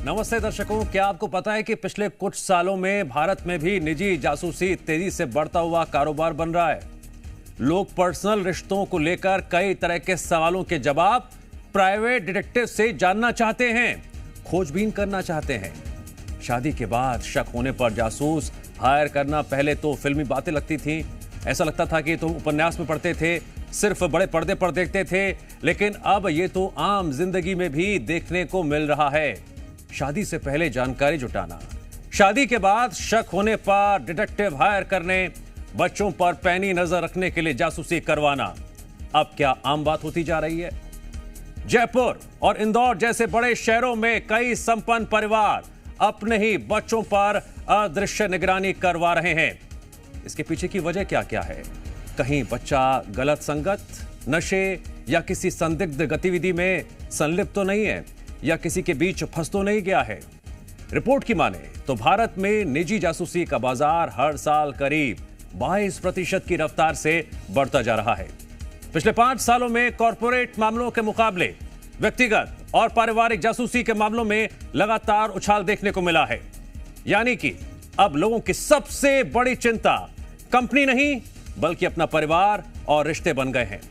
नमस्ते दर्शकों, क्या आपको पता है कि पिछले कुछ सालों में भारत में भी निजी जासूसी तेजी से बढ़ता हुआ कारोबार बन रहा है। लोग पर्सनल रिश्तों को लेकर कई तरह के सवालों के जवाब प्राइवेट डिटेक्टिव से जानना चाहते हैं, खोजबीन करना चाहते हैं। शादी के बाद शक होने पर जासूस हायर करना पहले तो फिल्मी बातें लगती थी। ऐसा लगता था कि तुम उपन्यास में पढ़ते थे, सिर्फ बड़े पर्दे पर देखते थे, लेकिन अब ये तो आम जिंदगी में भी देखने को मिल रहा है। शादी से पहले जानकारी जुटाना, शादी के बाद शक होने पर डिटेक्टिव हायर करने, बच्चों पर पैनी नजर रखने के लिए जासूसी करवाना अब क्या आम बात होती जा रही है। जयपुर और इंदौर जैसे बड़े शहरों में कई संपन्न परिवार अपने ही बच्चों पर अदृश्य निगरानी करवा रहे हैं। इसके पीछे की वजह क्या क्या है? कहीं बच्चा गलत संगत, नशे या किसी संदिग्ध गतिविधि में संलिप्त तो नहीं है, या किसी के बीच फंस तो नहीं गया है। रिपोर्ट की माने तो भारत में निजी जासूसी का बाजार हर साल करीब 22% की रफ्तार से बढ़ता जा रहा है। पिछले 5 सालों में कॉरपोरेट मामलों के मुकाबले व्यक्तिगत और पारिवारिक जासूसी के मामलों में लगातार उछाल देखने को मिला है। यानी कि अब लोगों की सबसे बड़ी चिंता कंपनी नहीं बल्कि अपना परिवार और रिश्ते बन गए हैं।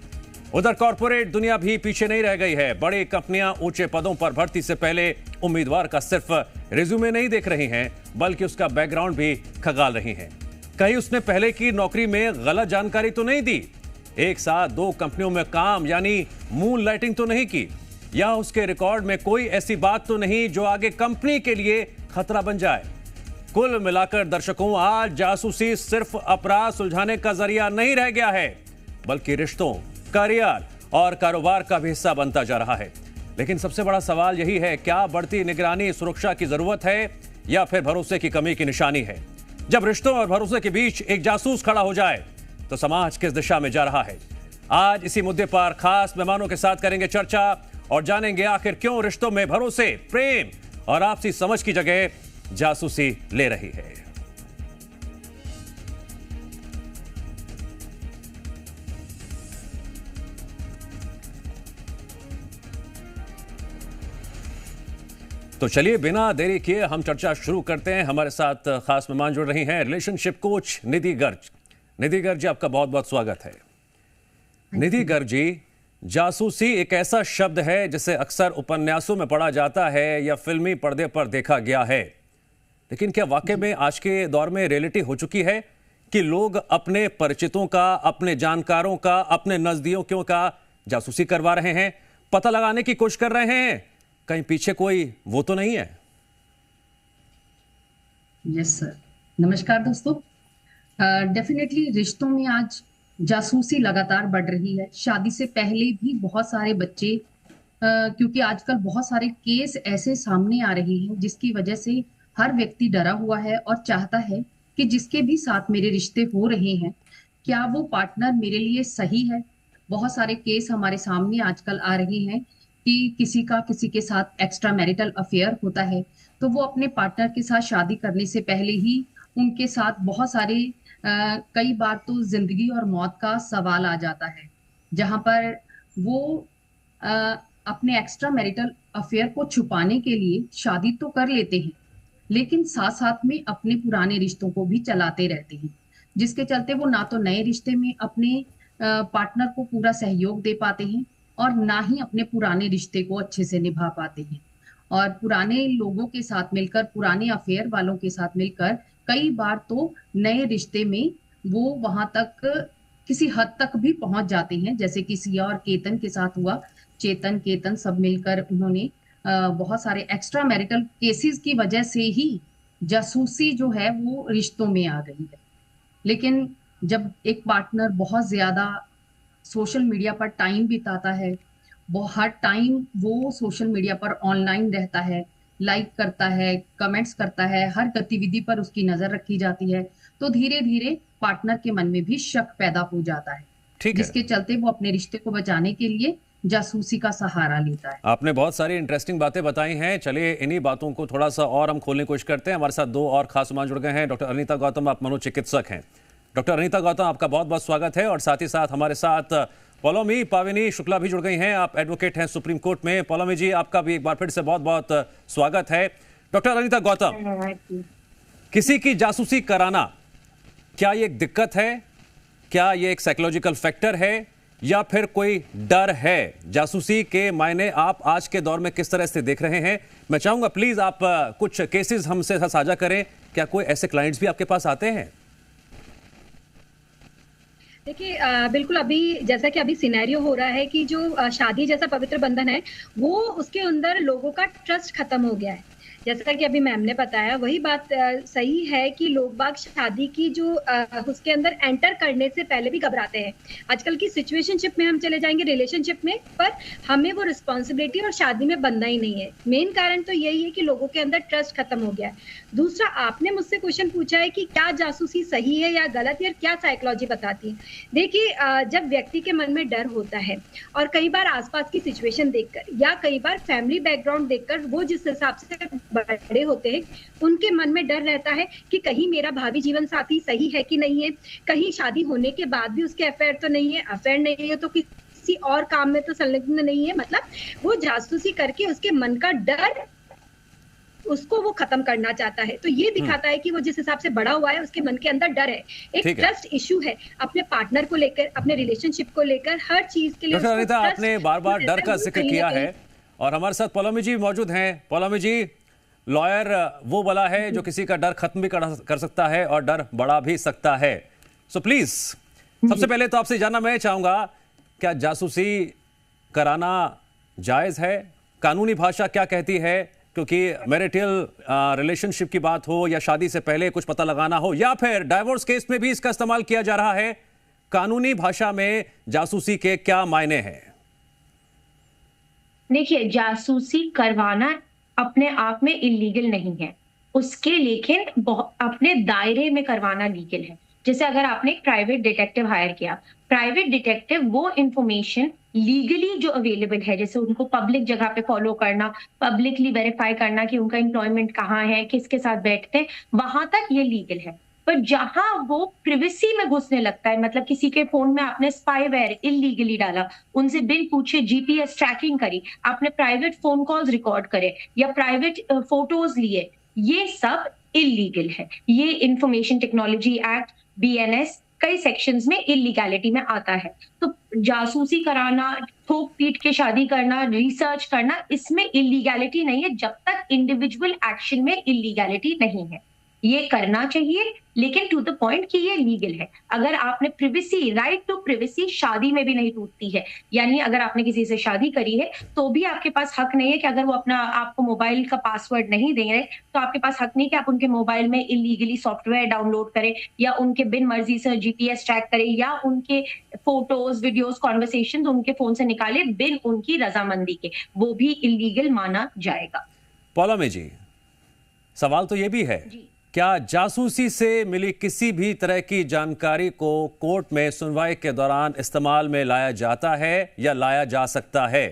उधर कॉरपोरेट दुनिया भी पीछे नहीं रह गई है। बड़ी कंपनियां ऊंचे पदों पर भर्ती से पहले उम्मीदवार का सिर्फ रिज्यूमे नहीं देख रही हैं, बल्कि उसका बैकग्राउंड भी खंगाल रही हैं। कहीं उसने पहले की नौकरी में गलत जानकारी तो नहीं दी, एक साथ 2 कंपनियों में काम यानी मून लाइटिंग तो नहीं की, या उसके रिकॉर्ड में कोई ऐसी बात तो नहीं जो आगे कंपनी के लिए खतरा बन जाए। कुल मिलाकर दर्शकों, आज जासूसी सिर्फ अपराध सुलझाने का जरिया नहीं रह गया है, बल्कि रिश्तों, करियर और कारोबार का भी हिस्सा बनता जा रहा है। लेकिन सबसे बड़ा सवाल यही है, क्या बढ़ती निगरानी सुरक्षा की जरूरत है या फिर भरोसे की कमी की निशानी है? जब रिश्तों और भरोसे के बीच एक जासूस खड़ा हो जाए तो समाज किस दिशा में जा रहा है? आज इसी मुद्दे पर खास मेहमानों के साथ करेंगे चर्चा और जानेंगे आखिर क्यों रिश्तों में भरोसे, प्रेम और आपसी समझ की जगह जासूसी ले रही है। तो चलिए बिना देरी किए हम चर्चा शुरू करते हैं। हमारे साथ खास मेहमान जुड़ रही हैं रिलेशनशिप कोच निधि गर्ग। निधि गर्ग जी, आपका बहुत बहुत स्वागत है। निधि गर्ग जी, जासूसी एक ऐसा शब्द है जिसे अक्सर उपन्यासों में पढ़ा जाता है या फिल्मी पर्दे पर देखा गया है, लेकिन क्या वाकई में आज के दौर में रियलिटी हो चुकी है कि लोग अपने परिचितों का, अपने जानकारों का, अपने नजदीकियों का जासूसी करवा रहे हैं, पता लगाने की कोशिश कर रहे हैं कहीं पीछे कोई वो तो नहीं है? यस सर, नमस्कार दोस्तों। डेफिनेटली रिश्तों में आज जासूसी लगातार बढ़ रही है। शादी से पहले भी बहुत सारे बच्चे, क्योंकि आजकल बहुत सारे केस ऐसे सामने आ रहे हैं जिसकी वजह से हर व्यक्ति डरा हुआ है और चाहता है कि जिसके भी साथ मेरे रिश्ते हो रहे हैं, क्या वो पार्टनर मेरे लिए सही है। बहुत सारे केस हमारे सामने आजकल आ रहे हैं कि किसी का किसी के साथ एक्स्ट्रा मैरिटल अफेयर होता है, तो वो अपने पार्टनर के साथ शादी करने से पहले ही उनके साथ बहुत सारे कई बार तो जिंदगी और मौत का सवाल आ जाता है, जहां पर वो अपने एक्स्ट्रा मैरिटल अफेयर को छुपाने के लिए शादी तो कर लेते हैं, लेकिन साथ साथ में अपने पुराने रिश्तों को भी चलाते रहते हैं, जिसके चलते वो ना तो नए रिश्ते में अपने पार्टनर को पूरा सहयोग दे पाते हैं और ना ही अपने पुराने रिश्ते को अच्छे से निभा पाते हैं। और पुराने लोगों के साथ मिलकर, पुराने अफेयर वालों के साथ मिलकर कई बार तो नए रिश्ते में वो वहां तक किसी हद तक भी पहुंच जाते हैं, जैसे कि सिया और केतन के साथ हुआ। चेतन, केतन सब मिलकर उन्होंने बहुत सारे एक्स्ट्रा मैरिटल केसेस की वजह से ही जासूसी जो है वो रिश्तों में आ गई है। लेकिन जब एक पार्टनर बहुत ज्यादा सोशल मीडिया पर टाइम बिताता है, हर टाइम वो सोशल मीडिया पर ऑनलाइन रहता है, लाइक करता है, कमेंट्स करता है, हर गतिविधि पर उसकी नजर रखी जाती है, तो धीरे धीरे पार्टनर के मन में भी शक पैदा हो जाता है, जिसके चलते वो अपने रिश्ते को बचाने के लिए जासूसी का सहारा लेता है। आपने बहुत सारी इंटरेस्टिंग बातें बताई हैं। चलिए इन्हीं बातों को थोड़ा सा और हम खोलने की कोशिश करते हैं। हमारे साथ 2 और खास मेहमान जुड़ गए हैं। डॉक्टर अनीता गौतम, आप मनोचिकित्सक हैं। डॉक्टर अनीता गौतम, आपका बहुत बहुत स्वागत है। और साथ ही साथ हमारे साथ पौलोमी पाविनी शुक्ला भी जुड़ गई हैं। आप एडवोकेट हैं सुप्रीम कोर्ट में। पौलोमी जी, आपका भी एक बार फिर से बहुत बहुत स्वागत है। डॉक्टर अनीता गौतम, किसी की जासूसी कराना, क्या ये एक दिक्कत है? क्या ये एक साइकोलॉजिकल फैक्टर है या फिर कोई डर है? जासूसी के मायने आप आज के दौर में किस तरह से देख रहे हैं? मैं चाहूंगा प्लीज आप कुछ केसेस हमसे साझा करें। क्या कोई ऐसे क्लाइंट्स भी आपके पास आते हैं? देखिए, बिल्कुल अभी जैसा कि अभी सिनेरियो हो रहा है कि जो शादी जैसा पवित्र बंधन है, वो उसके अंदर लोगों का ट्रस्ट खत्म हो गया है। जैसा कि अभी मैम ने बताया, वही बात सही है कि लोग बाग शादी की जो उसके अंदर एंटर करने से पहले भी घबराते हैं। आजकल की सिचुएशनशिप में हम चले जाएंगे, रिलेशनशिप में, पर हमें वो रिस्पॉन्सिबिलिटी और शादी में बनना ही नहीं है। मेन कारण तो यही है कि लोगों के अंदर ट्रस्ट खत्म हो गया है। दूसरा, आपने मुझसे क्वेश्चन पूछा है कि क्या जासूसी सही है या गलत है और क्या साइकोलॉजी बताती है। देखिए, जब व्यक्ति के मन में डर होता है और कई बार आसपास की सिचुएशन देखकर या कई बार फैमिली बैकग्राउंड देखकर वो जिस हिसाब से बड़े होते हैं, उनके मन में डर रहता है कि कहीं मेरा भावी जीवन साथी सही है कि नहीं है, कहीं शादी होने के बाद भी उसके अफेयर तो नहीं है, अफेयर नहीं है तो किसी और काम में तो संलग्न नहीं है। मतलब वो जासूसी करके उसके मन का डर उसको वो खत्म करना चाहता है। तो ये दिखाता है कि वो जिस हिसाब से बड़ा हुआ है, उसके मन के अंदर डर है, एक ट्रस्ट इशू है अपने पार्टनर को लेकर, अपने रिलेशनशिप को लेकर, हर चीज के लिए। डॉक्टर अनीता, आपने बार बार डर का जिक्र किया है और हमारे साथ पौलोमी जी मौजूद हैं। पौलोमी जी, लॉयर वो वाला है जो किसी का डर खत्म भी कर सकता है और डर बढ़ा भी सकता है। सो प्लीज, सबसे पहले तो आपसे जानना मैं चाहूंगा, क्या जासूसी कराना जायज है? कानूनी भाषा क्या कहती है? क्योंकि मैरिटल रिलेशनशिप की बात हो या शादी से पहले कुछ पता लगाना हो या फिर डाइवोर्स केस में भी इसका इस्तेमाल किया जा रहा है, कानूनी भाषा में जासूसी के क्या मायने हैं? देखिए, जासूसी करवाना अपने आप में इलीगल नहीं है उसके, लेकिन अपने दायरे में करवाना लीगल है। जैसे अगर आपने एक प्राइवेट डिटेक्टिव हायर किया, प्राइवेट डिटेक्टिव वो इंफॉर्मेशन लीगली जो अवेलेबल है, जैसे उनको पब्लिक जगह पे फॉलो करना, पब्लिकली वेरीफाई करना कि उनका एम्प्लॉयमेंट कहाँ है, किसके साथ बैठते हैं, वहां तक ये लीगल है। पर जहां वो प्रिवेसी में घुसने लगता है, मतलब किसी के फोन में आपने स्पाईवेयर इलीगली डाला, उनसे बिन पूछे जीपीएस ट्रैकिंग करी, आपने प्राइवेट फोन कॉल्स रिकॉर्ड करे या प्राइवेट फोटोज लिए, ये सब इलीगल है। ये इंफॉर्मेशन टेक्नोलॉजी एक्ट, बीएनएस, कई सेक्शंस में इलीगैलिटी में आता है। तो जासूसी कराना, थोक पीट के शादी करना, रिसर्च करना, इसमें इलीगैलिटी नहीं है जब तक इंडिविजुअल एक्शन में इलीगैलिटी नहीं है। ये करना चाहिए, लेकिन टू द पॉइंट कि ये लीगल है। अगर आपने प्रिवेसी, राइट टू प्रिवेसी शादी में भी नहीं टूटती है। यानी अगर आपने किसी से शादी करी है तो भी आपके पास हक नहीं है कि अगर वो अपना आपको मोबाइल का पासवर्ड नहीं दे रहे तो आपके पास हक नहीं कि आप उनके मोबाइल में इलीगली सॉफ्टवेयर डाउनलोड करें या उनके बिन मर्जी से जीपीएस ट्रैक करें या उनके फोटोज, वीडियोज, कॉन्वर्सेशन उनके फोन से निकाले बिन उनकी रजामंदी के, वो भी इलीगल माना जाएगा। पौलोमी जी, सवाल तो ये भी है, क्या जासूसी से मिली किसी भी तरह की जानकारी को कोर्ट में सुनवाई के दौरान इस्तेमाल में लाया जाता है या लाया जा सकता है?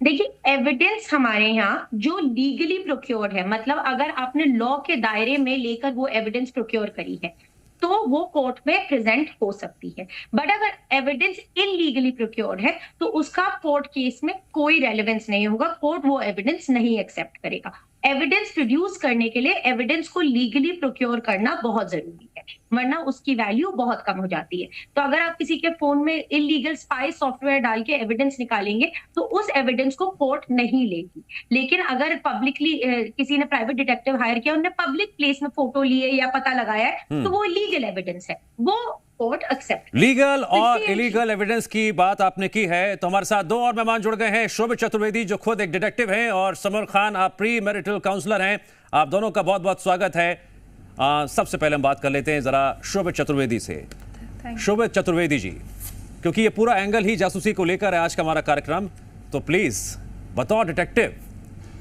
देखिए, एविडेंस हमारे यहाँ जो लीगली प्रोक्योर्ड है, मतलब अगर आपने लॉ के दायरे में लेकर वो एविडेंस प्रोक्योर करी है तो वो कोर्ट में प्रेजेंट हो सकती है। बट अगर एविडेंस इलीगली प्रोक्योर्ड है तो उसका कोर्ट केस में कोई रेलेवेंस नहीं होगा, कोर्ट वो एविडेंस नहीं एक्सेप्ट करेगा। एविडेंस प्रोड्यूस करने के लिए एविडेंस को लीगली प्रोक्योर करना बहुत जरूरी है, वरना उसकी वैल्यू बहुत कम हो जाती है। तो अगर आप किसी के फोन में इलीगल स्पाई सॉफ्टवेयर डाल के एविडेंस निकालेंगे तो उस एविडेंस को कोर्ट नहीं लेगी। लेकिन अगर पब्लिकली किसी ने प्राइवेट डिटेक्टिव हायर किया, उन्होंने पब्लिक प्लेस में फोटो लिए या पता लगाया है तो वो लीगल एविडेंस है, वो कोर्ट एक्सेप्ट। लीगल और इलीगल एविडेंस की बात आपने की है, तो हमारे साथ दो और मेहमान जुड़ गए हैं। शोभित चतुर्वेदी जो खुद एक डिटेक्टिव हैं और समर खान, आप प्री मैरिटल काउंसलर हैं। आप दोनों का बहुत बहुत स्वागत है। सबसे पहले हम बात कर लेते हैं जरा शोभित चतुर्वेदी से। शोभित चतुर्वेदी जी, क्योंकि ये पूरा एंगल ही जासूसी को लेकर है आज का हमारा कार्यक्रम, तो प्लीज बतौर डिटेक्टिव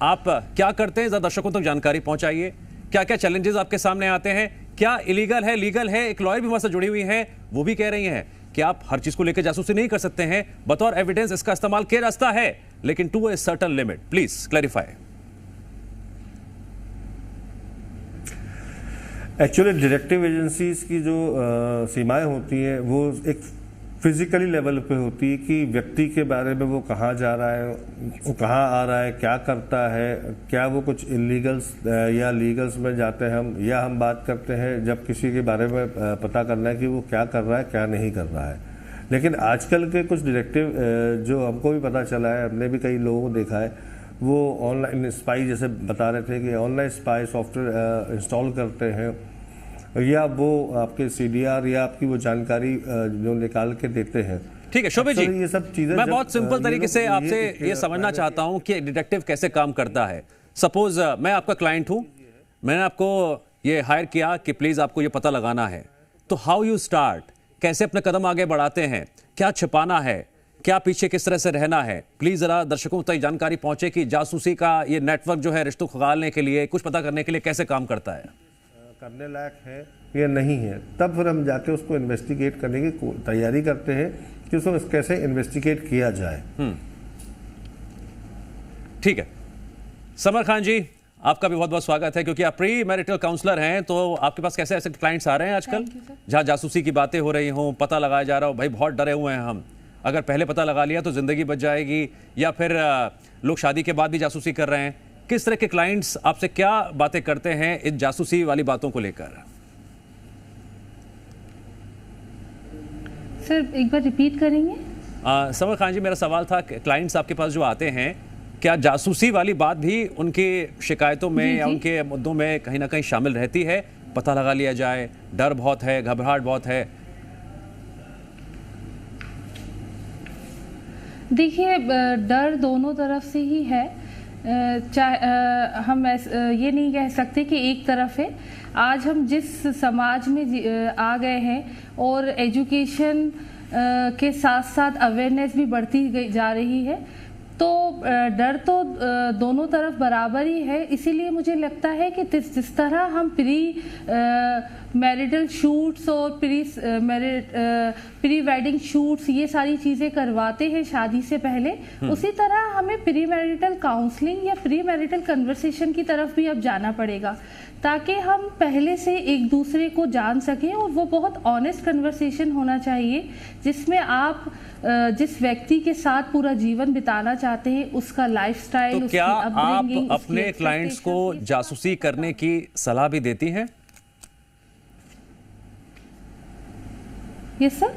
आप क्या करते हैं, जरा दर्शकों तक जानकारी पहुंचाइए। क्या क्या चैलेंजेस आपके सामने आते हैं, क्या इलीगल है, लीगल है? एक लॉयर भी हमारे साथ जुड़ी हुई है, वो भी कह रही हैं कि आप हर चीज को लेकर जासूसी नहीं कर सकते हैं, बतौर एविडेंस इसका इस्तेमाल किया जाता है, लेकिन to a certain limit. Please clarify. Actually detective agencies की जो सीमाएं होती हैं वो एक फिजिकली लेवल पे होती है कि व्यक्ति के बारे में वो कहाँ जा रहा है, वो कहाँ आ रहा है, क्या करता है, क्या वो कुछ इलीगल्स या लीगल्स में जाते हैं हम, या हम बात करते हैं जब किसी के बारे में पता करना है कि वो क्या कर रहा है क्या नहीं कर रहा है। लेकिन आजकल के कुछ डायरेक्टिव जो हमको भी पता चला है, हमने भी कई लोगों को देखा है, वो ऑनलाइन स्पाई जैसे बता रहे थे कि ऑनलाइन स्पाई सॉफ्टवेयर इंस्टॉल करते हैं, या वो आपके सीडीआर या आपकी वो जानकारी जो निकाल के देते हैं। ठीक है शोभित जी, ये सब चीजें मैं बहुत सिंपल तरीके से आपसे ये समझना चाहता हूं कि डिटेक्टिव कैसे काम करता है। सपोज मैं आपका क्लाइंट हूं, मैंने आपको ये हायर किया कि प्लीज आपको ये पता लगाना है, तो हाउ यू स्टार्ट, कैसे अपने कदम आगे बढ़ाते हैं, क्या छिपाना है, क्या पीछे किस तरह से रहना है? प्लीज जरा दर्शकों तक जानकारी पहुंचे कि जासूसी का ये नेटवर्क जो है रिश्तों खंगालने के लिए, कुछ पता करने के लिए कैसे काम करता है, करने लायक है या नहीं है, तब फिर हम जाके उसको इन्वेस्टिगेट करने की तैयारी करते हैं कि उसको कैसे इन्वेस्टिगेट किया जाए। ठीक है समर खान जी, आपका भी बहुत बहुत स्वागत है, क्योंकि आप प्री मैरिटल काउंसलर हैं, तो आपके पास कैसे ऐसे क्लाइंट्स आ रहे हैं आजकल जहां जासूसी की बातें हो रही हों, पता लगाया जा रहा हो, भाई बहुत डरे हुए हैं हम, अगर पहले पता लगा लिया तो जिंदगी बच जाएगी, या फिर लोग शादी के बाद भी जासूसी कर रहे हैं? किस तरह के क्लाइंट्स आपसे क्या बातें करते हैं इन जासूसी वाली बातों को लेकर? सर एक बार रिपीट करेंगे? समर खान जी, मेरा सवाल था क्लाइंट्स आपके पास जो आते हैं, क्या जासूसी वाली बात भी उनकी शिकायतों में या उनके मुद्दों में कहीं ना कहीं शामिल रहती है? पता लगा लिया जाए, डर बहुत है, घबराहट बहुत है। देखिए डर दोनों तरफ से ही है, हम ये नहीं कह सकते कि एक तरफ है। आज हम जिस समाज में आ गए हैं और एजुकेशन के साथ साथ अवेयरनेस भी बढ़ती जा रही है, तो डर तो दोनों तरफ बराबर ही है। इसीलिए मुझे लगता है कि जिस तरह हम प्री मैरिटल शूट्स और प्री वेडिंग शूट्स ये सारी चीज़ें करवाते हैं शादी से पहले, उसी तरह हमें प्री मैरिटल काउंसलिंग या प्री मैरिटल कन्वर्सेशन की तरफ भी अब जाना पड़ेगा, ताकि हम पहले से एक दूसरे को जान सकें। और वो बहुत ऑनेस्ट कन्वर्सेशन होना चाहिए जिसमें आप जिस व्यक्ति के साथ पूरा जीवन बिताना चाहते हैं उसका लाइफस्टाइल, तो क्या आप अपने क्लाइंट्स को जासूसी करने की सलाह भी देती हैं? Yes sir.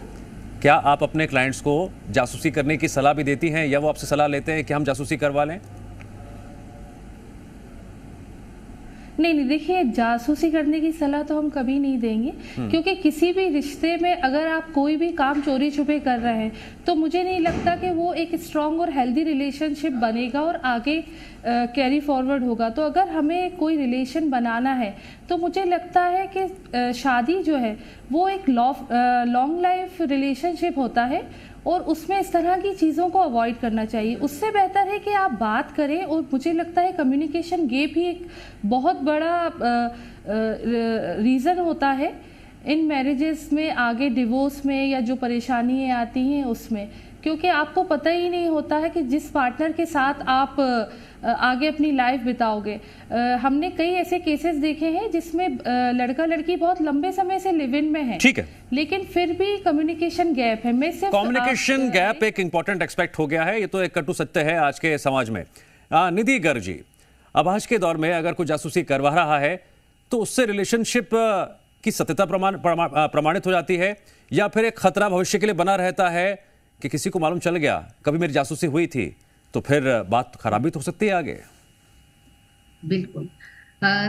क्या आप अपने क्लाइंट्स को जासूसी करने की सलाह भी देती हैं, या वो आपसे सलाह लेते हैं कि हम जासूसी करवा लें? नहीं, देखिए जासूसी करने की सलाह तो हम कभी नहीं देंगे, क्योंकि किसी भी रिश्ते में अगर आप कोई भी काम चोरी छुपे कर रहे हैं तो मुझे नहीं लगता कि वो एक स्ट्रॉन्ग और हेल्दी रिलेशनशिप बनेगा और आगे कैरी फॉरवर्ड होगा। तो अगर हमें कोई रिलेशन बनाना है तो मुझे लगता है कि शादी जो है वो एक लॉन्ग लाइफ रिलेशनशिप होता है और उसमें इस तरह की चीज़ों को अवॉइड करना चाहिए। उससे बेहतर है कि आप बात करें, और मुझे लगता है कम्युनिकेशन गैप ही एक बहुत बड़ा रीज़न होता है इन मैरिजेस में, आगे डिवोर्स में या जो परेशानियाँ आती हैं उसमें, क्योंकि आपको पता ही नहीं होता है कि जिस पार्टनर के साथ आप आगे अपनी लाइफ बिताओगे। हमने कई ऐसे केसेस देखे हैं जिसमें लड़का लड़की बहुत लंबे समय से लिव इन में है, ठीक है, लेकिन फिर भी कम्युनिकेशन गैप है। मैं सिर्फ कम्युनिकेशन गैप एक इंपॉर्टेंट एस्पेक्ट हो गया है, ये तो एक कटु सत्य है आज के समाज में। निधि गर्ग जी, अब आज के दौर में अगर कोई जासूसी करवा रहा है तो उससे रिलेशनशिप की सत्यता प्रमाणित हो जाती है, या फिर एक खतरा भविष्य के लिए बना रहता है कि किसी को मालूम चल गया कभी मेरी जासूसी हुई थी तो फिर बात खराब भी तो हो सकती है आगे? बिल्कुल।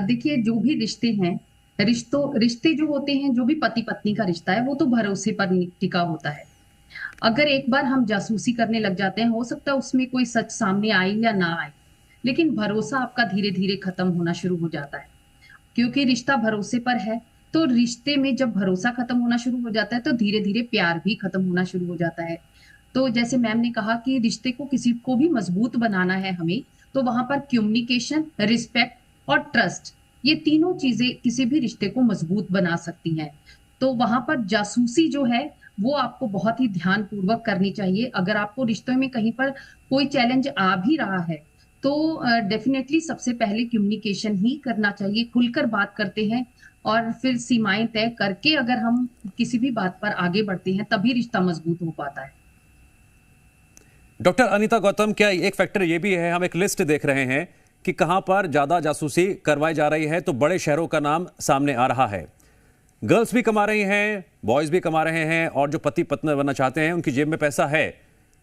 देखिए, जो भी रिश्ते हैं, रिश्ते जो होते हैं, जो भी पति पत्नी का रिश्ता है, वो तो भरोसे पर टिका होता है। अगर एक बार हम जासूसी करने लग जाते हैं, हो सकता है उसमें कोई सच सामने आए या ना आए, लेकिन भरोसा आपका धीरे धीरे खत्म होना शुरू हो जाता है। क्योंकि रिश्ता भरोसे पर है, तो रिश्ते में जब भरोसा खत्म होना शुरू हो जाता है तो धीरे धीरे प्यार भी खत्म होना शुरू हो जाता है। तो जैसे मैम ने कहा कि रिश्ते को किसी को भी मजबूत बनाना है हमें, तो वहां पर कम्युनिकेशन, रिस्पेक्ट और ट्रस्ट, ये तीनों चीजें किसी भी रिश्ते को मजबूत बना सकती हैं। तो वहां पर जासूसी जो है वो आपको बहुत ही ध्यान पूर्वक करनी चाहिए। अगर आपको रिश्तों में कहीं पर कोई चैलेंज आ भी रहा है तो तो डेफिनेटली सबसे पहले कम्युनिकेशन ही करना चाहिए, खुलकर बात करते हैं और फिर सीमाएं तय करके अगर हम किसी भी बात पर आगे बढ़ते हैं तभी रिश्ता मजबूत हो पाता है। डॉक्टर अनीता गौतम, क्या एक फैक्टर ये भी है, हम एक लिस्ट देख रहे हैं कि कहां पर ज्यादा जासूसी करवाई जा रही है, तो बड़े शहरों का नाम सामने आ रहा है। गर्ल्स भी कमा रही हैं, बॉयज भी कमा रहे हैं, और जो पति पत्नी बनना चाहते हैं उनकी जेब में पैसा है।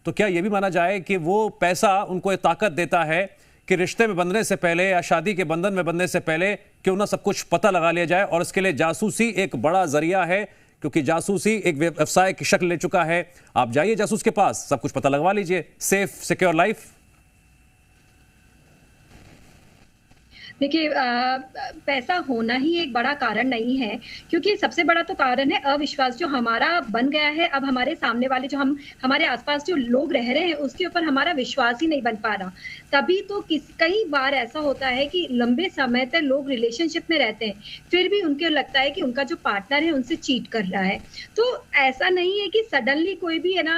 तो क्या यह भी माना जाए कि वो पैसा उनको ये ताकत देता है कि रिश्ते में बंधने से पहले या शादी के बंधन में बंधने से पहले क्यों ना सब कुछ पता लगा लिया जाए, और इसके लिए जासूसी एक बड़ा जरिया है, क्योंकि जासूसी एक व्यवसाय की शक्ल ले चुका है। आप जाइए जासूस के पास, सब कुछ पता लगवा लीजिए, सेफ सिक्योर लाइफ। देखिए, पैसा होना ही एक बड़ा कारण नहीं है, क्योंकि सबसे बड़ा तो कारण है अविश्वास जो हमारा बन गया है। अब हमारे सामने वाले जो हमारे आसपास जो लोग रह रहे हैं उसके ऊपर हमारा विश्वास ही नहीं बन पा रहा। तभी तो कई बार ऐसा होता है कि लंबे समय तक लोग रिलेशनशिप में रहते हैं, फिर भी उनको लगता है कि उनका जो पार्टनर है उनसे चीट कर रहा है। तो ऐसा नहीं है कि सडनली कोई भी है ना,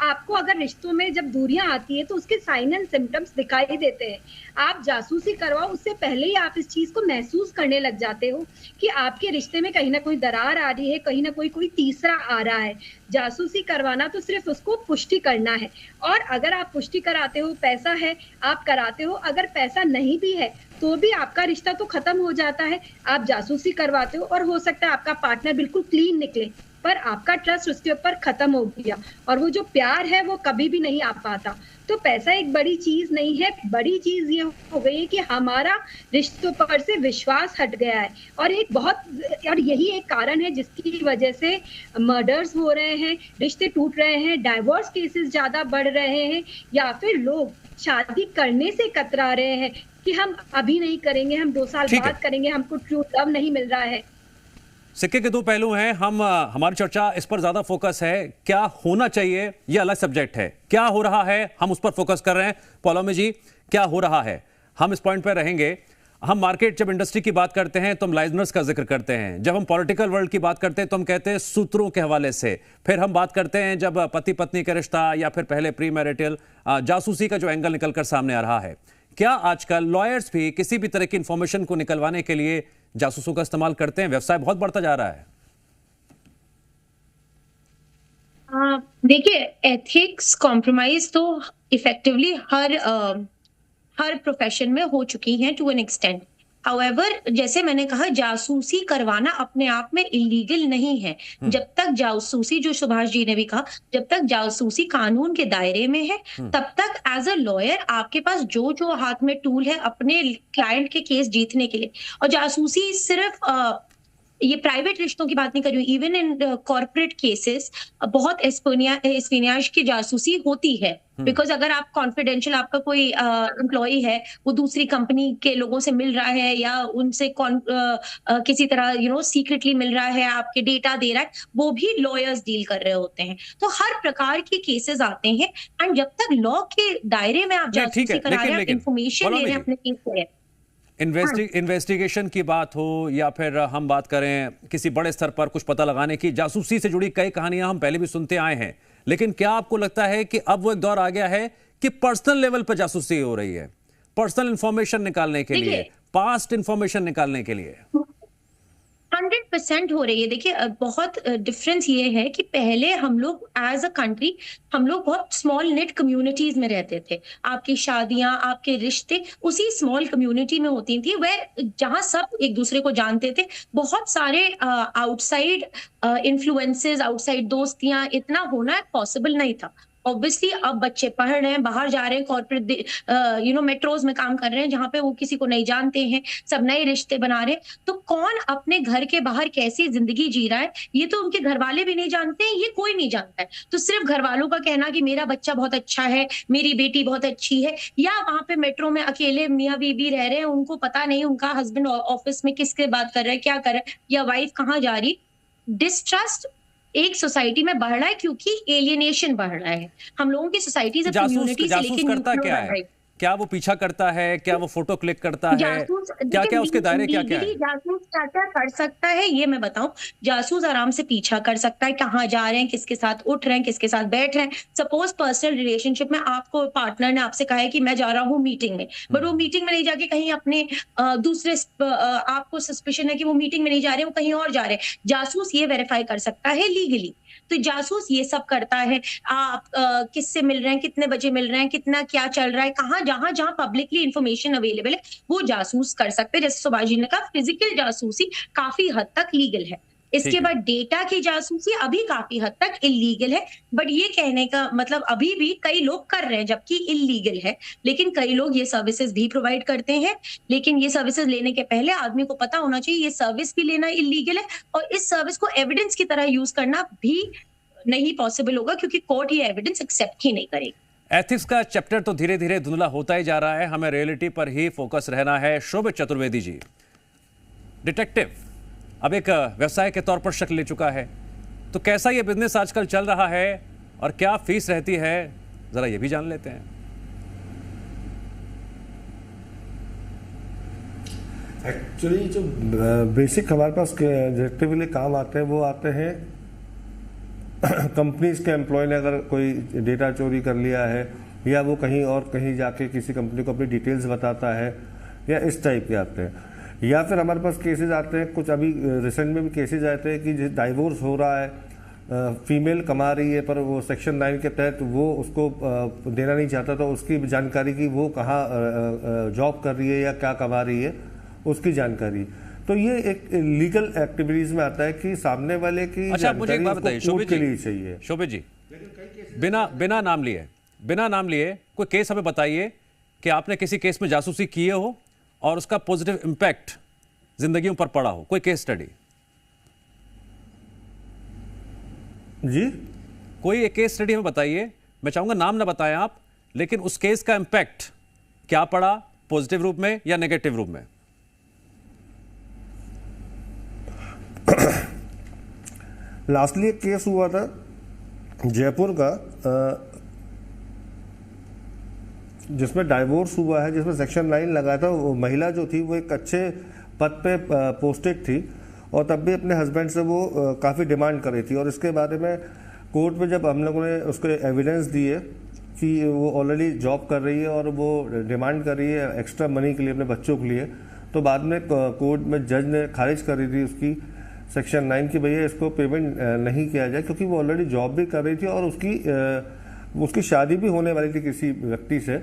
आपको अगर रिश्तों में जब दूरियां आती है तो उसके साइन एंड सिम्टम्स दिखाई देते हैं। आप जासूसी करवाओ, उससे पहले ही आप इस चीज को महसूस करने लग जाते हो कि आपके रिश्ते में कहीं ना कोई दरार आ रही है, कहीं ना कोई तीसरा आ रहा है। जासूसी करवाना तो सिर्फ उसको पुष्टि करना है, और अगर आप पुष्टि कराते हो, पैसा है आप कराते हो, अगर पैसा नहीं भी है तो भी आपका रिश्ता तो खत्म हो जाता है। आप जासूसी करवाते हो और हो सकता है आपका पार्टनर बिल्कुल क्लीन निकले, पर आपका ट्रस्ट उसके ऊपर खत्म हो गया, और वो जो प्यार है वो कभी भी नहीं आ पाता। तो पैसा एक बड़ी चीज नहीं है, बड़ी चीज ये हो गई है कि हमारा रिश्तों पर से विश्वास हट गया है, और यही एक कारण है जिसकी वजह से मर्डर्स हो रहे हैं, रिश्ते टूट रहे हैं, डाइवोर्स केसेस ज्यादा बढ़ रहे हैं, या फिर लोग शादी करने से कतरा रहे हैं कि हम अभी नहीं करेंगे, हम 2 साल बाद करेंगे, हमको ट्रू लव नहीं मिल रहा है। सिक्के के दो पहलू हैं। हमारी चर्चा इस पर ज्यादा फोकस है, क्या होना चाहिए ये अलग सब्जेक्ट है, क्या हो रहा है हम उस पर फोकस कर रहे हैं। पौलोमी जी, क्या हो रहा है, हम इस पॉइंट पर रहेंगे। हम मार्केट, जब इंडस्ट्री की बात करते हैं तो हम लाइजनर्स का जिक्र करते हैं, जब हम पॉलिटिकल वर्ल्ड की बात करते हैं तो हम कहते हैं सूत्रों के हवाले से, फिर हम बात करते हैं जब पति पत्नी का रिश्ता या फिर पहले प्री मैरिटल जासूसी का जो एंगल निकलकर सामने आ रहा है। क्या आजकल लॉयर्स भी किसी भी तरह की इंफॉर्मेशन को निकलवाने के लिए जासूसों का इस्तेमाल करते हैं? व्यवसाय बहुत बढ़ता जा रहा है। देखिए, एथिक्स कॉम्प्रोमाइज तो इफेक्टिवली हर प्रोफेशन में हो चुकी हैं टू एन एक्सटेंट। हाउएवर, जैसे मैंने कहा, जासूसी करवाना अपने आप में इलीगल नहीं है। जब तक जासूसी, जो सुभाष जी ने भी कहा, जब तक जासूसी कानून के दायरे में है तब तक एज अ लॉयर आपके पास जो हाथ में टूल है अपने क्लाइंट के केस जीतने के लिए। और जासूसी सिर्फ ये प्राइवेट रिश्तों की बात नहीं कर रही हूँ, इवन इन कॉर्पोरेट केसेस बहुत एस्पिनियाज की जासूसी होती है। बिकॉज अगर आप कॉन्फिडेंशियल, आपका कोई एम्प्लॉय है, वो दूसरी कंपनी के लोगों से मिल रहा है या उनसे किसी तरह सीक्रेटली मिल रहा है, आपके डेटा दे रहा है, वो भी लॉयर्स डील कर रहे होते हैं। तो हर प्रकार के केसेस आते हैं, एंड जब तक लॉ के दायरे में आप जासूसी करा रहे हैं, इंफॉर्मेशन ले रहे हैं अपने केस से, इन्वेस्टिगेशन की बात हो या फिर हम बात करें किसी बड़े स्तर पर कुछ पता लगाने की, जासूसी से जुड़ी कई कहानियां हम पहले भी सुनते आए हैं। लेकिन क्या आपको लगता है कि अब वो एक दौर आ गया है कि पर्सनल लेवल पर जासूसी हो रही है, पर्सनल इंफॉर्मेशन निकालने के लिए, पास्ट इंफॉर्मेशन निकालने के लिए? 100% हो रही है। देखिए, बहुत डिफरेंस ये है कि पहले हम लोग एज अ कंट्री, हम लोग बहुत स्मॉल नेट कम्युनिटीज में रहते थे। आपकी शादियां, आपके रिश्ते उसी स्मॉल कम्युनिटी में होती थी, जहां सब एक दूसरे को जानते थे। बहुत सारे आउटसाइड इन्फ्लुएंसेस, आउटसाइड दोस्तियां इतना होना पॉसिबल नहीं था। ऑब्वियसली अब बच्चे पढ़ रहे हैं, बाहर जा रहे हैं, कॉर्पोरेट मेट्रोज में काम कर रहे हैं, जहां पे वो किसी को नहीं जानते हैं, सब नए रिश्ते बना रहे हैं। तो कौन अपने घर के बाहर कैसी जिंदगी जी रहा है, ये तो उनके घर वाले भी नहीं जानते हैं, ये कोई नहीं जानता है। तो सिर्फ घर वालों का कहना कि मेरा बच्चा बहुत अच्छा है, मेरी बेटी बहुत अच्छी है, या वहां पे मेट्रो में अकेले मियाँ बीबी रह रहे हैं, उनको पता नहीं उनका हस्बैंड ऑफिस में किसके बात कर रहा है, क्या कर रहा है, या वाइफ कहाँ जा रही। डिस्ट्रस्ट एक सोसाइटी में बढ़ रहा है क्योंकि एलियनेशन बढ़ रहा है। हम लोगों की सोसाइटी से कम्युनिटी से लेके करता क्या है? क्या वो पीछा करता है, क्या वो फोटो क्लिक करता है, क्या क्या उसके दायरे क्या क्या है? जासूस क्या क्या कर सकता है ये मैं बताऊं। जासूस आराम से पीछा कर सकता है, कहाँ जा रहे हैं, किसके साथ उठ रहे हैं, किसके साथ बैठ रहे हैं। सपोज पर्सनल रिलेशनशिप में आपको पार्टनर ने आपसे कहा है कि मैं जा रहा हूँ मीटिंग में, बट वो मीटिंग में नहीं जाके कहीं अपने दूसरे आपको सस्पिशन है कि वो मीटिंग में नहीं जा रहे, वो कहीं और जा रहे हैं। जासूस ये वेरीफाई कर सकता है लीगली। तो जासूस ये सब करता है, आप किससे मिल रहे हैं, कितने बजे मिल रहे हैं, कितना क्या चल रहा है, कहाँ जहां जहां पब्लिकली इंफॉर्मेशन अवेलेबल है वो जासूस कर सकते हैं। जैसे सुभाष जी ने कहा, फिजिकल जासूसी काफी हद तक लीगल है। इसके बाद डेटा की जासूसी अभी काफी हद तक इलीगल है, बट ये कहने का मतलब अभी भी कई लोग कर रहे हैं जबकि इलीगल है। लेकिन कई लोग ये सर्विसेज भी प्रोवाइड करते हैं, लेकिन ये सर्विसेज लेने के पहले आदमी को पता होना चाहिए ये सर्विस भी लेना इलीगल है, और इस सर्विस को एविडेंस की तरह यूज करना भी नहीं पॉसिबल होगा, क्योंकि कोर्ट ये एविडेंस एक्सेप्ट ही नहीं करेगी। एथिक्स का चैप्टर तो धीरे धीरे धुंधला होता ही जा रहा है, हमें रियलिटी पर ही फोकस रहना है। शोभित चतुर्वेदी जी, डिटेक्टिव अब एक व्यवसाय के तौर पर शक्ल ले चुका है, तो कैसा ये बिजनेस आजकल चल रहा है और क्या फीस रहती है, जरा ये भी जान लेते हैं। एक्चुअली जो बेसिक हमारे पास डिटेक्टिव के लिए काम आते हैं वो आते हैं कंपनीज के एम्प्लॉय ने अगर कोई डेटा चोरी कर लिया है, या वो कहीं और कहीं जाके किसी कंपनी को अपनी डिटेल्स बताता है, या इस टाइप के आते हैं। या फिर हमारे पास केसेस आते हैं, कुछ अभी रिसेंट में भी केसेस आते हैं कि डाइवोर्स हो रहा है, फीमेल कमा रही है पर वो सेक्शन 9 के तहत वो उसको देना नहीं चाहता, तो उसकी जानकारी की वो कहाँ जॉब कर रही है या क्या कमा रही है उसकी जानकारी। तो ये एक लीगल एक्टिविटीज में आता है कि सामने वाले की अच्छा, मुझे एक बात बताइए शोभित के लिए चाहिए। शोभित जी, बिना नाम लिए कोई केस हमें बताइए कि आपने किसी केस में जासूसी किए हो और उसका पॉजिटिव इंपैक्ट जिंदगियों पर पड़ा हो, कोई केस स्टडी। जी, कोई एक केस स्टडी हमें बताइए, मैं चाहूंगा नाम ना बताएं आप, लेकिन उस केस का इंपैक्ट क्या पड़ा, पॉजिटिव रूप में या नेगेटिव रूप में। लास्टली एक केस हुआ था जयपुर का, जिसमें डाइवोर्स हुआ है, जिसमें सेक्शन 9 लगा था। वो महिला जो थी वो एक अच्छे पद पे पोस्टेड थी और तब भी अपने हस्बैंड से वो काफ़ी डिमांड कर रही थी। और इसके बारे में कोर्ट में जब हम लोगों ने उसके एविडेंस दिए कि वो ऑलरेडी जॉब कर रही है और वो डिमांड कर रही है एक्स्ट्रा मनी के लिए अपने बच्चों के लिए, तो बाद में कोर्ट में जज ने खारिज कर रही थी उसकी सेक्शन 9 की भैया इसको पेमेंट नहीं किया जाए, क्योंकि वो ऑलरेडी जॉब भी कर रही थी और उसकी शादी भी होने वाली थी किसी व्यक्ति से।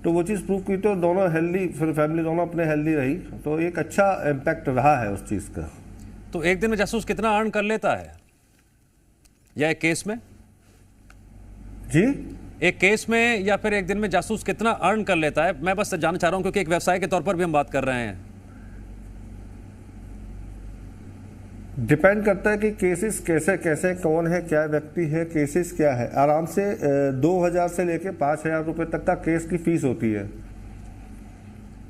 तो वो चीज़ प्रूव की तो दोनों हेल्दी, फिर फैमिली दोनों अपने हेल्दी रही, तो एक अच्छा इम्पैक्ट रहा है उस चीज़ का। तो एक दिन में जासूस कितना अर्न कर लेता है, या एक केस में? जी, एक केस में या फिर एक दिन में जासूस कितना अर्न कर लेता है, मैं बस जानना चाह रहा हूं, क्योंकि एक व्यवसाय के तौर पर भी हम बात कर रहे हैं। डिपेंड करता है कि केसेस कैसे कैसे, कौन है, क्या व्यक्ति है, केसेस क्या है। आराम से 2000 से लेके 5000 रुपए तक का केस की फीस होती है।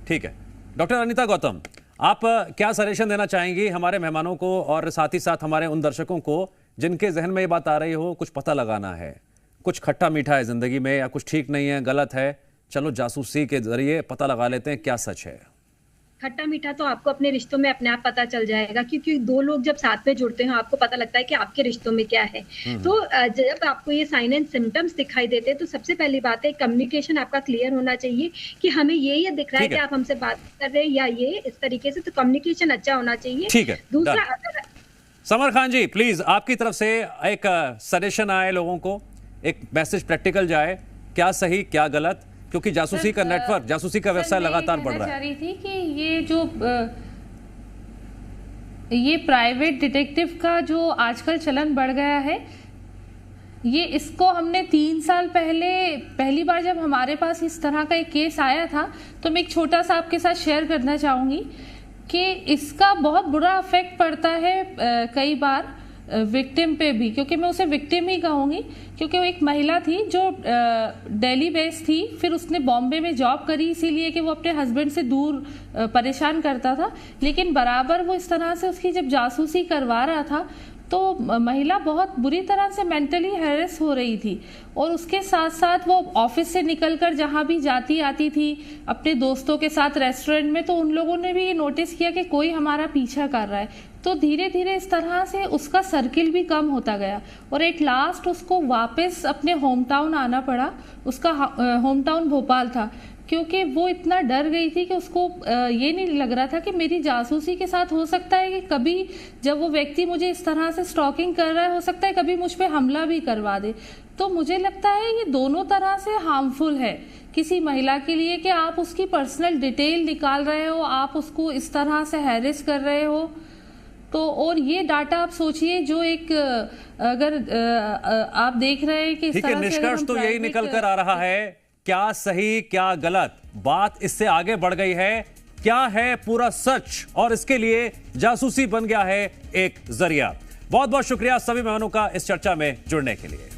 ठीक है, डॉक्टर अनीता गौतम, आप क्या सजेशन देना चाहेंगी हमारे मेहमानों को और साथ ही साथ हमारे उन दर्शकों को जिनके जहन में ये बात आ रही हो, कुछ पता लगाना है, कुछ खट्टा मीठा है जिंदगी में या कुछ ठीक नहीं है, गलत है, चलो जासूसी के जरिए पता लगा लेते हैं क्या सच है। खट्टा मीठा तो आपको अपने रिश्तों में अपने आप पता चल जाएगा, क्योंकि दो लोग जब साथ में जुड़ते हैं आपको पता लगता है कि आपके रिश्तों में क्या है। तो जब आपको ये साइन एंड सिम्टम्स दिखाई देते हैं तो सबसे पहली बात है कम्युनिकेशन आपका क्लियर होना चाहिए कि हमें ये दिख रहा है कि आप हमसे बात कर रहे हैं या ये इस तरीके से, तो कम्युनिकेशन अच्छा होना चाहिए। ठीक है, दूसरा, समर खान जी प्लीज आपकी तरफ से एक सजेशन आए लोगों को, एक मैसेज प्रैक्टिकल जाए, क्या सही क्या गलत, क्योंकि जासूसी का नेटवर्क, जासूसी का व्यवसाय लगातार बढ़ रहा है। चाह रही थी कि ये जो ये प्राइवेट डिटेक्टिव का जो आजकल चलन बढ़ गया है, ये इसको हमने 3 साल पहले पहली बार जब हमारे पास इस तरह का एक केस आया था, तो मैं एक छोटा सा आपके साथ शेयर करना चाहूँगी कि इसका बहुत बुरा इफेक्ट पड़ता है कई बार विक्टिम पे भी, क्योंकि मैं उसे विक्टिम ही कहूँगी, क्योंकि वो एक महिला थी जो दिल्ली बेस्ड थी, फिर उसने बॉम्बे में जॉब करी इसीलिए कि वो अपने हस्बैंड से दूर परेशान करता था, लेकिन बराबर वो इस तरह से उसकी जब जासूसी करवा रहा था तो महिला बहुत बुरी तरह से मेंटली हैरेस हो रही थी। और उसके साथ साथ वो ऑफिस से निकलकर जहाँ भी जाती आती थी अपने दोस्तों के साथ रेस्टोरेंट में, तो उन लोगों ने भी ये नोटिस किया कि कोई हमारा पीछा कर रहा है। तो धीरे धीरे इस तरह से उसका सर्किल भी कम होता गया और एट लास्ट उसको वापस अपने होम टाउन आना पड़ा। उसका होम टाउन भोपाल था, क्योंकि वो इतना डर गई थी कि उसको ये नहीं लग रहा था कि मेरी जासूसी के साथ हो सकता है कि कभी जब वो व्यक्ति मुझे इस तरह से स्टॉकिंग कर रहा है, हो सकता है कभी मुझ पे हमला भी करवा दे। तो मुझे लगता है ये दोनों तरह से हार्मफुल है किसी महिला के लिए कि आप उसकी पर्सनल डिटेल निकाल रहे हो, आप उसको इस तरह से हैरेस कर रहे हो। तो और ये डाटा आप सोचिए, जो एक अगर आप देख रहे हैं कि इस तरह से निष्कर्ष तो यही निकल कर आ रहा है, क्या सही क्या गलत, बात इससे आगे बढ़ गई है। क्या है पूरा सच, और इसके लिए जासूसी बन गया है एक जरिया। बहुत बहुत शुक्रिया सभी मेहमानों का इस चर्चा में जुड़ने के लिए।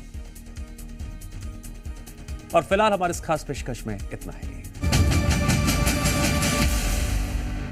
और फिलहाल हमारे इस खास पेशकश में इतना ही।